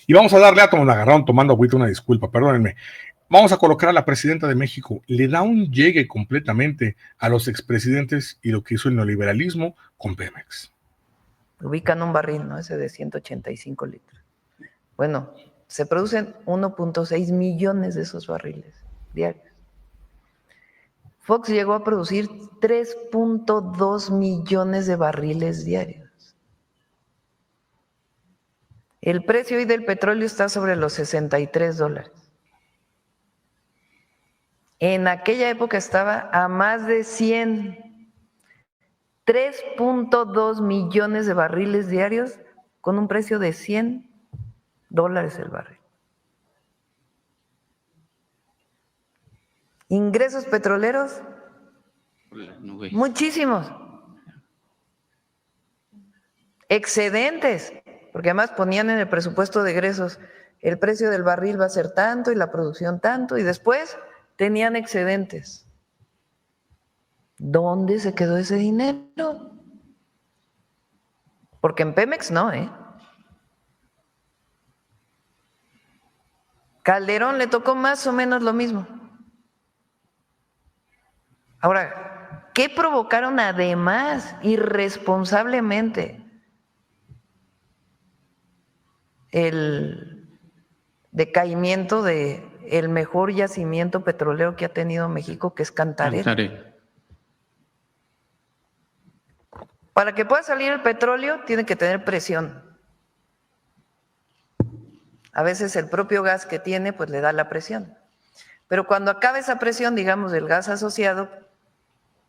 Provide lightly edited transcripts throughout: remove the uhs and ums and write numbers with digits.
Y vamos a darle átomo, me agarraron tomando agüita, una disculpa, perdónenme. Vamos a colocar a la presidenta de México. Le da un llegue completamente a los expresidentes y lo que hizo el neoliberalismo con Pemex. Ubican un barril, ¿no? Ese de 185 litros. Bueno, se producen 1.6 millones de esos barriles diarios. Fox llegó a producir 3.2 millones de barriles diarios. El precio hoy del petróleo está sobre los $63. En aquella época estaba a más de 100. 3.2 millones de barriles diarios con un precio de $100 el barril. Ingresos petroleros, muchísimos. Excedentes, porque además ponían en el presupuesto de egresos el precio del barril va a ser tanto y la producción tanto, y después tenían excedentes. ¿Dónde se quedó ese dinero? Porque en Pemex no, ¿eh? Calderón le tocó más o menos lo mismo. Ahora, ¿qué provocaron además irresponsablemente el decaimiento de el mejor yacimiento petrolero que ha tenido México, que es Cantarell? Para que pueda salir el petróleo tiene que tener presión. A veces el propio gas que tiene pues le da la presión. Pero cuando acaba esa presión, digamos, del gas asociado,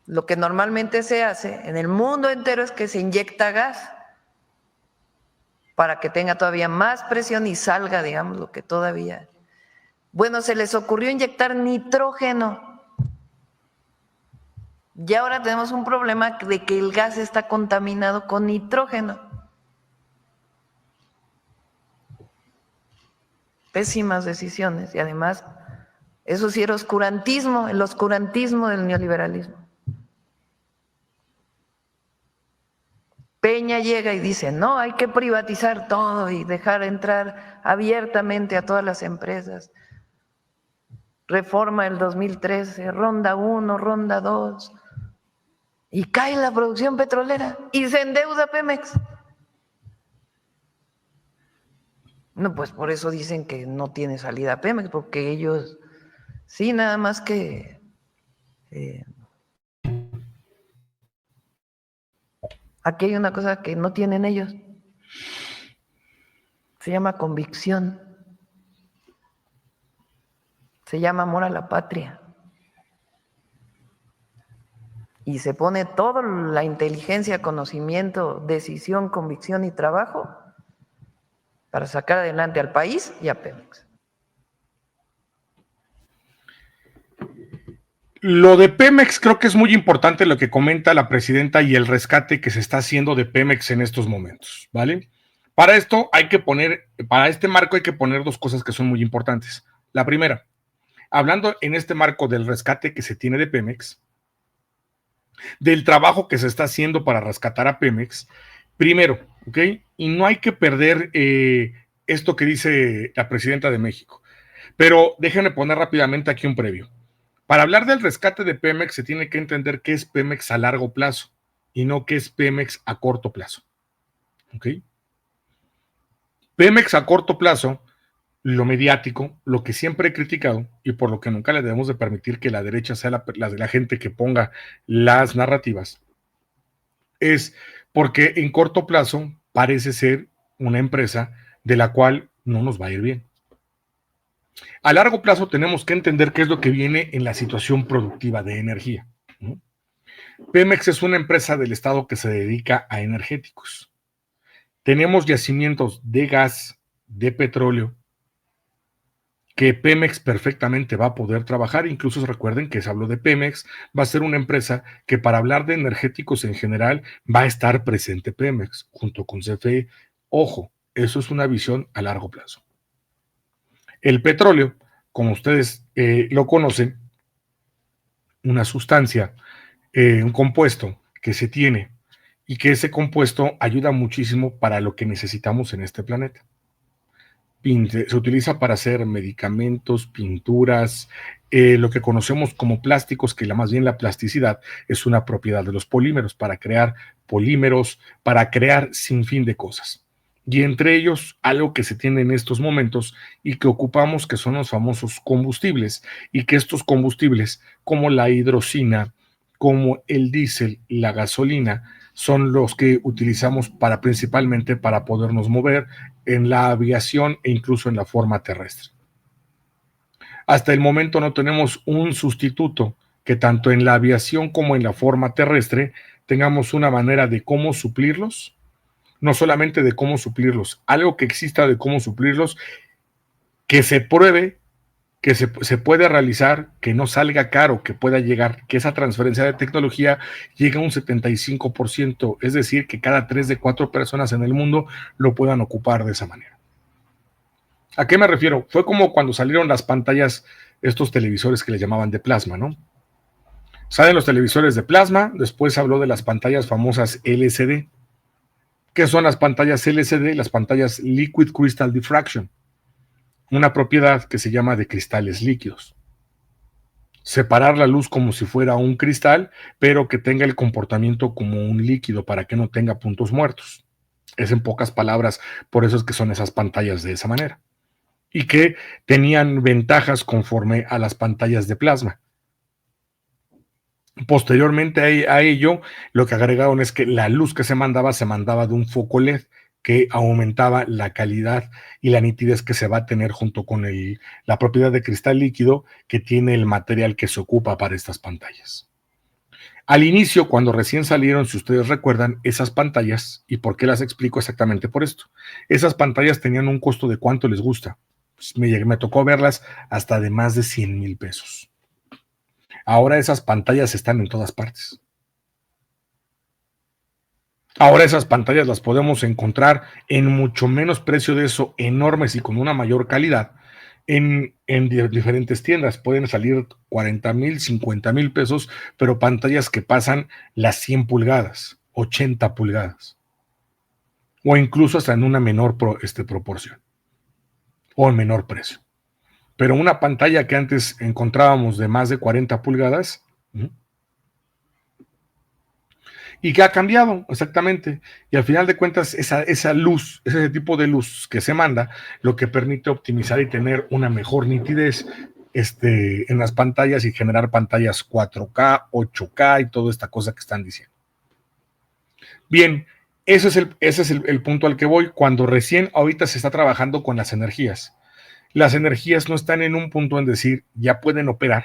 lo que normalmente se hace en el mundo entero es que se inyecta gas para que tenga todavía más presión y salga, digamos, lo que todavía... Bueno, se les ocurrió inyectar nitrógeno. Y ahora tenemos un problema de que el gas está contaminado con nitrógeno. Pésimas decisiones y además eso sí era oscurantismo, el oscurantismo del neoliberalismo. Peña llega y dice, no, hay que privatizar todo y dejar entrar abiertamente a todas las empresas. Reforma del 2013, ronda 1, ronda 2, y cae la producción petrolera y se endeuda Pemex. No, pues por eso dicen que no tiene salida Pemex, porque ellos, sí, nada más que aquí hay una cosa que no tienen ellos, se llama convicción, se llama amor a la patria. Y se pone toda la inteligencia, conocimiento, decisión, convicción y trabajo para sacar adelante al país y a Pemex. Lo de Pemex creo que es muy importante lo que comenta la presidenta y el rescate que se está haciendo de Pemex en estos momentos, ¿vale? Para esto hay que poner, para este marco hay que poner dos cosas que son muy importantes. La primera, hablando en este marco del rescate que se tiene de Pemex, del trabajo que se está haciendo para rescatar a Pemex, primero, ¿ok? Y no hay que perder esto que dice la presidenta de México. Pero déjenme poner rápidamente aquí un previo. Para hablar del rescate de Pemex se tiene que entender qué es Pemex a largo plazo y no qué es Pemex a corto plazo. ¿Ok? Pemex a corto plazo, lo mediático, lo que siempre he criticado y por lo que nunca le debemos de permitir que la derecha sea la gente que ponga las narrativas, es porque en corto plazo parece ser una empresa de la cual no nos va a ir bien. A largo plazo tenemos que entender qué es lo que viene en la situación productiva de energía, ¿no? Pemex es una empresa del Estado que se dedica a energéticos. Tenemos yacimientos de gas, de petróleo, que Pemex perfectamente va a poder trabajar. Incluso recuerden que se habló de Pemex, va a ser una empresa que para hablar de energéticos en general va a estar presente Pemex junto con CFE. Ojo, eso es una visión a largo plazo. El petróleo, como ustedes lo conocen, una sustancia, un compuesto que se tiene y que ese compuesto ayuda muchísimo para lo que necesitamos en este planeta. se utiliza para hacer medicamentos, pinturas, lo que conocemos como plásticos, que más bien la plasticidad es una propiedad de los polímeros, para crear polímeros, para crear sin fin de cosas. Y entre ellos, algo que se tiene en estos momentos y que ocupamos, que son los famosos combustibles, y que estos combustibles, como la hidrocina, como el diésel, la gasolina, son los que utilizamos principalmente para podernos mover en la aviación e incluso en la forma terrestre. Hasta el momento no tenemos un sustituto que tanto en la aviación como en la forma terrestre tengamos una manera de cómo suplirlos, no solamente de cómo suplirlos, algo que exista de cómo suplirlos, que se pruebe, que se puede realizar, que no salga caro, que pueda llegar, que esa transferencia de tecnología llegue a un 75%, es decir, que cada 3 de 4 personas en el mundo lo puedan ocupar de esa manera. ¿A qué me refiero? Fue como cuando salieron las pantallas, estos televisores que le llamaban de plasma, ¿no? Salen los televisores de plasma, después habló de las pantallas famosas LCD. ¿Qué son las pantallas LCD? Las pantallas Liquid Crystal Diffraction, una propiedad que se llama de cristales líquidos. Separar la luz como si fuera un cristal, pero que tenga el comportamiento como un líquido para que no tenga puntos muertos. Es en pocas palabras, por eso es que son esas pantallas de esa manera. Y que tenían ventajas conforme a las pantallas de plasma. Posteriormente a ello, lo que agregaron es que la luz que se mandaba de un foco LED, que aumentaba la calidad y la nitidez que se va a tener junto con la propiedad de cristal líquido que tiene el material que se ocupa para estas pantallas. Al inicio, cuando recién salieron, si ustedes recuerdan, esas pantallas, ¿y por qué las explico exactamente por esto? Esas pantallas tenían un costo de ¿cuánto les gusta? Pues me tocó verlas hasta de más de 100,000 pesos. Ahora esas pantallas están en todas partes. Ahora esas pantallas las podemos encontrar en mucho menos precio de eso, enormes y con una mayor calidad, en diferentes tiendas. Pueden salir 40,000, 50,000 pesos, pero pantallas que pasan las 100 pulgadas, 80 pulgadas, o incluso hasta en una menor proporción, o en menor precio. Pero una pantalla que antes encontrábamos de más de 40 pulgadas, y que ha cambiado exactamente. Y al final de cuentas, esa luz, ese tipo de luz que se manda, lo que permite optimizar y tener una mejor nitidez en las pantallas y generar pantallas 4K, 8K y toda esta cosa que están diciendo. Bien, ese es el punto al que voy. Cuando recién ahorita se está trabajando con las energías no están en un punto en decir ya pueden operar,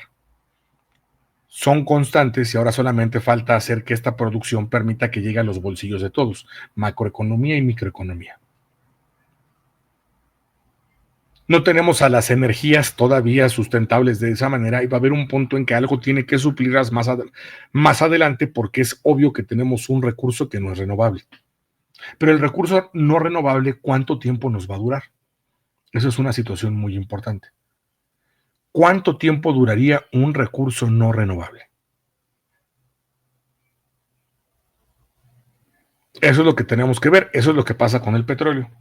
son constantes y ahora solamente falta hacer que esta producción permita que llegue a los bolsillos de todos, macroeconomía y microeconomía. No tenemos a las energías todavía sustentables de esa manera y va a haber un punto en que algo tiene que suplirlas más adelante, porque es obvio que tenemos un recurso que no es renovable. Pero el recurso no renovable, ¿cuánto tiempo nos va a durar? Eso es una situación muy importante. ¿Cuánto tiempo duraría un recurso no renovable? Eso es lo que tenemos que ver, eso es lo que pasa con el petróleo.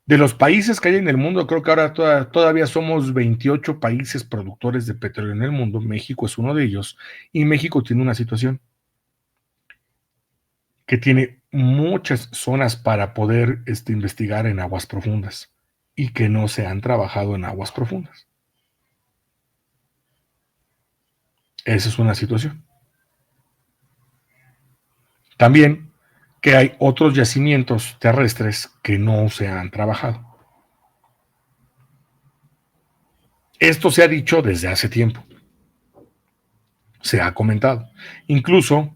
De los países que hay en el mundo, creo que ahora todavía somos 28 países productores de petróleo en el mundo. México es uno de ellos, y México tiene una situación que tiene muchas zonas para poder investigar en aguas profundas y que no se han trabajado en aguas profundas. Esa es una situación. También que hay otros yacimientos terrestres que no se han trabajado. Esto se ha dicho desde hace tiempo. Se ha comentado. Incluso,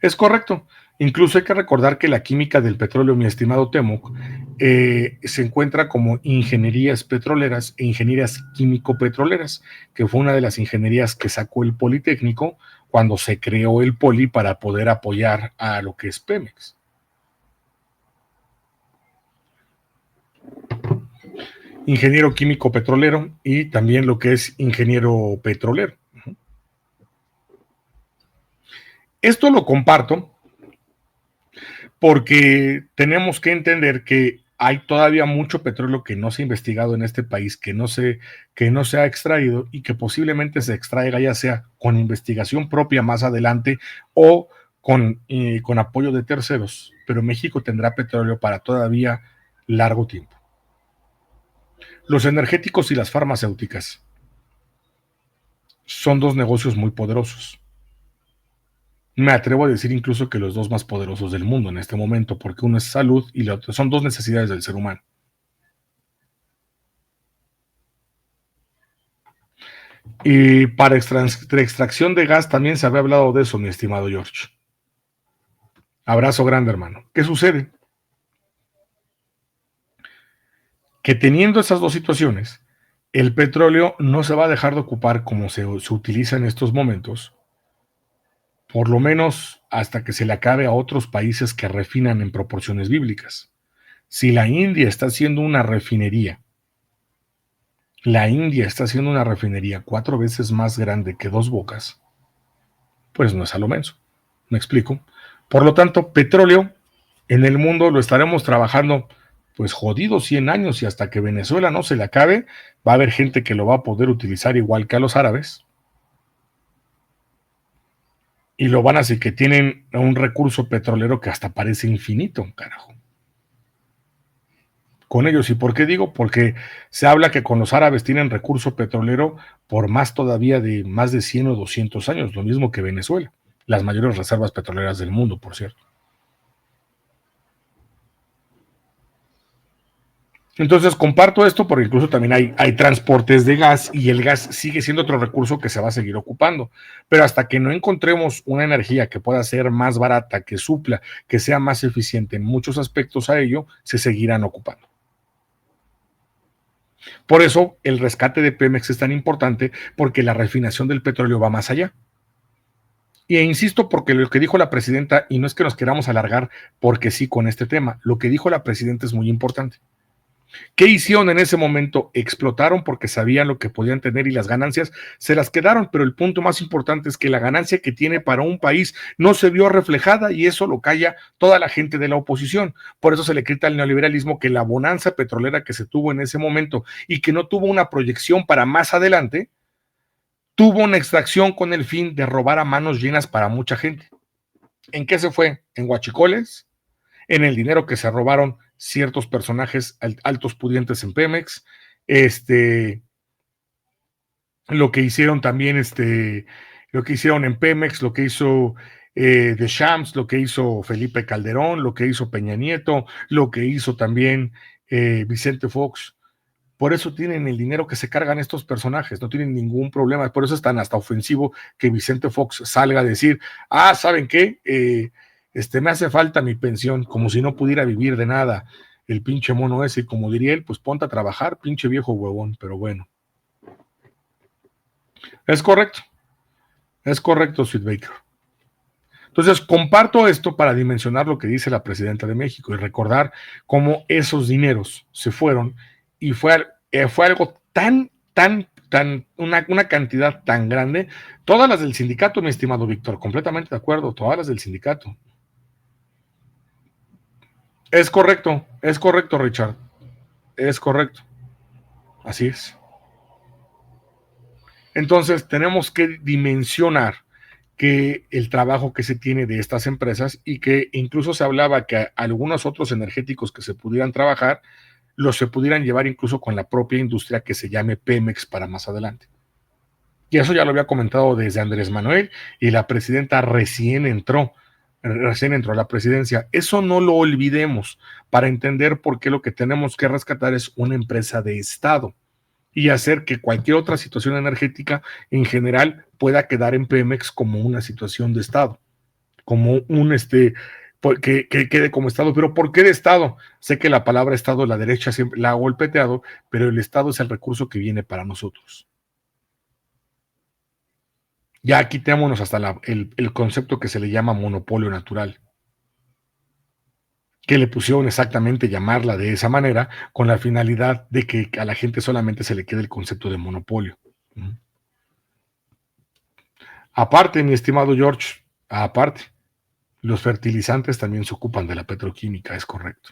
es correcto, incluso hay que recordar que la química del petróleo, mi estimado Temoc, se encuentra como ingenierías petroleras e ingenierías químico-petroleras, que fue una de las ingenierías que sacó el Politécnico cuando se creó el Poli para poder apoyar a lo que es Pemex. Ingeniero químico petrolero y también lo que es ingeniero petrolero. Esto lo comparto porque tenemos que entender que hay todavía mucho petróleo que no se ha investigado en este país, que no se ha extraído y que posiblemente se extraiga ya sea con investigación propia más adelante o con apoyo de terceros, pero México tendrá petróleo para todavía largo tiempo. Los energéticos y las farmacéuticas son dos negocios muy poderosos. Me atrevo a decir incluso que los dos más poderosos del mundo en este momento, porque uno es salud y la otra son dos necesidades del ser humano. Y para extracción de gas también se había hablado de eso, mi estimado George. Abrazo grande, hermano. ¿Qué sucede? Que teniendo esas dos situaciones, el petróleo no se va a dejar de ocupar como se utiliza en estos momentos, por lo menos hasta que se le acabe a otros países que refinan en proporciones bíblicas. Si la India está haciendo una refinería, 4 veces más grande que Dos Bocas, pues no es a lo menos. ¿Me explico? Por lo tanto, petróleo en el mundo lo estaremos trabajando pues jodidos 100 años y hasta que Venezuela no se le acabe, va a haber gente que lo va a poder utilizar igual que a los árabes y lo van a hacer que tienen un recurso petrolero que hasta parece infinito, carajo. Con ellos. ¿Y por qué digo? Porque se habla que con los árabes tienen recurso petrolero por más todavía de más de 100 o 200 años, lo mismo que Venezuela, las mayores reservas petroleras del mundo, por cierto. Entonces comparto esto porque incluso también hay transportes de gas y el gas sigue siendo otro recurso que se va a seguir ocupando. Pero hasta que no encontremos una energía que pueda ser más barata, que supla, que sea más eficiente en muchos aspectos a ello, se seguirán ocupando. Por eso el rescate de Pemex es tan importante porque la refinación del petróleo va más allá. Y insisto porque lo que dijo la presidenta, y no es que nos queramos alargar porque sí con este tema, lo que dijo la presidenta es muy importante. ¿Qué hicieron en ese momento? Explotaron porque sabían lo que podían tener y las ganancias se las quedaron, pero el punto más importante es que la ganancia que tiene para un país no se vio reflejada y eso lo calla toda la gente de la oposición. Por eso se le grita al neoliberalismo que la bonanza petrolera que se tuvo en ese momento y que no tuvo una proyección para más adelante, tuvo una extracción con el fin de robar a manos llenas para mucha gente. ¿En qué se fue? En huachicoles, en el dinero que se robaron ciertos personajes altos pudientes en Pemex, lo que hicieron también, lo que hicieron en Pemex, lo que hizo de Shams, lo que hizo Felipe Calderón, lo que hizo Peña Nieto, lo que hizo también Vicente Fox. Por eso tienen el dinero que se cargan estos personajes, no tienen ningún problema. Por eso es tan hasta ofensivo que Vicente Fox salga a decir, ¿saben qué? Me hace falta mi pensión, como si no pudiera vivir de nada. El pinche mono ese, como diría él, pues ponte a trabajar, pinche viejo huevón, pero bueno. Es correcto, Sweet Baker. Entonces, comparto esto para dimensionar lo que dice la presidenta de México y recordar cómo esos dineros se fueron y fue algo una cantidad tan grande. Todas las del sindicato, mi estimado Víctor, completamente de acuerdo, todas las del sindicato. Es correcto, Richard. Es correcto. Así es. Entonces, tenemos que dimensionar que el trabajo que se tiene de estas empresas y que incluso se hablaba que algunos otros energéticos que se pudieran trabajar, los se pudieran llevar incluso con la propia industria que se llame Pemex para más adelante. Y eso ya lo había comentado desde Andrés Manuel y la presidenta recién entró a la presidencia. Eso no lo olvidemos para entender por qué lo que tenemos que rescatar es una empresa de Estado y hacer que cualquier otra situación energética en general pueda quedar en Pemex como una situación de Estado, como que quede como Estado. ¿Pero por qué de Estado? Sé que la palabra Estado, la derecha siempre la ha golpeteado, pero el Estado es el recurso que viene para nosotros. Ya quitémonos hasta el concepto que se le llama monopolio natural, que le pusieron exactamente llamarla de esa manera con la finalidad de que a la gente solamente se le quede el concepto de monopolio. Aparte, mi estimado George, aparte, Los fertilizantes también se ocupan de la petroquímica, es correcto.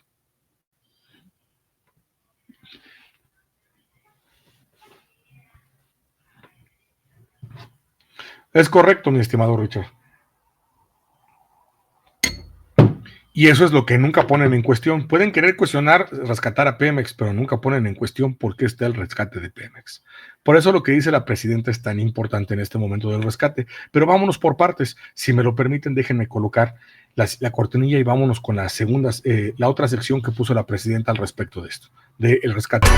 Es correcto, mi estimado Richard. Y eso es lo que nunca ponen en cuestión. Pueden querer cuestionar, rescatar a Pemex, pero nunca ponen en cuestión por qué está el rescate de Pemex. Por eso lo que dice la presidenta es tan importante en este momento del rescate. Pero vámonos por partes. Si me lo permiten, déjenme colocar la cortinilla y vámonos con la otra sección que puso la presidenta al respecto de esto, del rescate.